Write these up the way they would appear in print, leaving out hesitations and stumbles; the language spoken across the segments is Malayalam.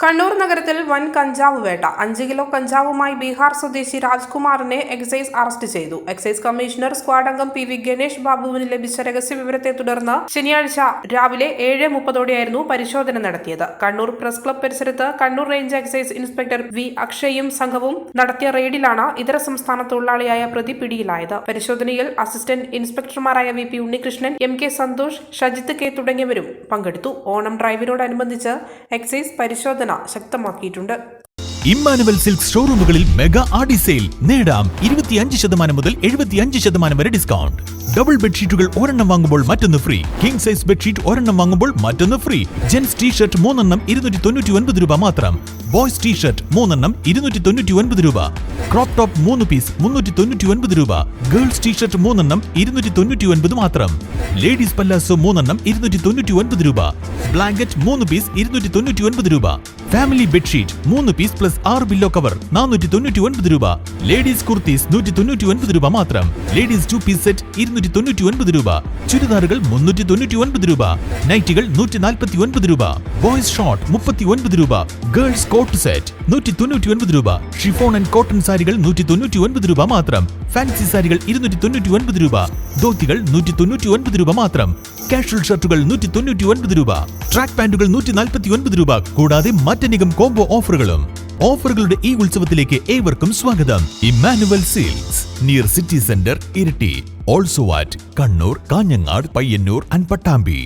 കണ്ണൂർ നഗരത്തിൽ വൻ കഞ്ചാവ് വേട്ട. 5 കിലോ കഞ്ചാവുമായി ബീഹാർ സ്വദേശി രാജ്കുമാറിനെ എക്സൈസ് അറസ്റ്റ് ചെയ്തു. എക്സൈസ് കമ്മീഷണർ സ്ക്വാഡ് അംഗം PV ഗണേഷ് ബാബുവിന് ലഭിച്ച രഹസ്യവിവരത്തെ തുടർന്ന് ശനിയാഴ്ച രാവിലെ 7:30 പരിശോധന നടത്തിയത്. കണ്ണൂർ പ്രസ് ക്ലബ് പരിസരത്ത് Kannur range excise inspector V അക്ഷയും സംഘവും നടത്തിയ റെയ്ഡിലാണ് ഇതര സംസ്ഥാന തൊഴിലാളിയായ പ്രതി പിടിയിലായത്. പരിശോധനയിൽ അസിസ്റ്റന്റ് ഇൻസ്പെക്ടർമാരായ VP Unnikrishnan, MK Santhosh, Shajith K തുടങ്ങിയവരും പങ്കെടുത്തു. ഓണം ഡ്രൈവിനോടനുബന്ധിച്ച് എക്സൈസ് പരിശോധന ശക്തമാക്കിയിട്ടുണ്ട്. ഇമ്മാനുവൽ സിൽക്ക് ഷോറൂമുകളിൽ മെഗാ ആഡി സെയിൽ നേടാം 25% മുതൽ 75% വരെ ഡിസ്കൗണ്ട്. ഡബിൾ ബെഡ്ഷീറ്റുകൾ ഒരെണ്ണം വാങ്ങുമ്പോൾ മറ്റൊന്ന് ഫ്രീ. കിങ് സൈസ് ബെഡ്ഷീറ്റ് ഒരെണ്ണം വാങ്ങുമ്പോൾ മറ്റൊന്ന് ഫ്രീ. ജെൻസ് ടീഷർട്ട് 3 എണ്ണം 299 രൂപ മാത്രം. ബോയ്സ് ടീഷർട്ട് 3 എണ്ണം 299 രൂപ. ക്രോപ്പ് ടോപ്പ് 3 പീസ് 399 രൂപ. ഗേൾസ് ടീഷർട്ട് 3 എണ്ണം 299 മാത്രം. ലേഡീസ് പല്ലാസോ 3 എണ്ണം 299 രൂപ. ബ്ലാങ്കറ്റ് 3 പീസ് 299 രൂപ. Family bedsheet 3 piece plus 6 pillow cover 499 രൂപ. ലേഡീസ് കുർത്തീസ് 199 രൂപ മാത്രം. ലേഡീസ് 2 പീസ് സെറ്റ് 299 രൂപ. ചുരിദാറുകൾ 399 രൂപ. നൈറ്റികൾ 149 രൂപ. ബോയ്സ് ഷോർട്ട് 39 രൂപ. ഗേൾസ് കോട്ട് സെറ്റ് 199 രൂപ. ഷിഫോൺ ആൻഡ് കോട്ടൺ സാരികൾ 199 രൂപ മാത്രം. ഫാൻസി സാരികൾ 299 രൂപ. ധോത്തികൾ 199 രൂപ മാത്രം. കാഷ്വൽ ഷർട്ടുകൾ 199 രൂപ. ട്രാക്ക് പാന്റുകൾ 149 രൂപ. കൂടാതെ മറ്റനേകം കോംബോ ഓഫറുകളും. ഓഫറുകളുടെ ഈ ഉത്സവത്തിലേക്ക് ഏവർക്കും സ്വാഗതം. Emmanuel silks near city centre, Iritty. Also at Kannur, Kanhangad, Payyanur and Pattambi.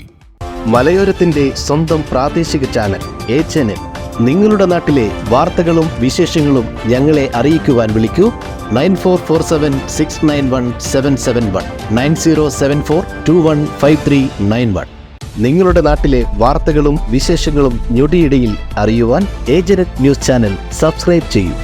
മലയോരത്തിന്റെ സ്വന്തം പ്രാദേശിക ചാനൽ HNN. നിങ്ങളുടെ നാട്ടിലെ വാർത്തകളും വിശേഷങ്ങളും ഞങ്ങളെ അറിയിക്കുവാൻ വിളിക്കൂ 9447691771 9074215391. നിങ്ങളുടെ നാട്ടിലെ വാർത്തകളും വിശേഷങ്ങളും ഞൊടിയിടയിൽ അറിയുവാൻ ഏജനറ്റ് ന്യൂസ് ചാനൽ സബ്സ്ക്രൈബ് ചെയ്യൂ.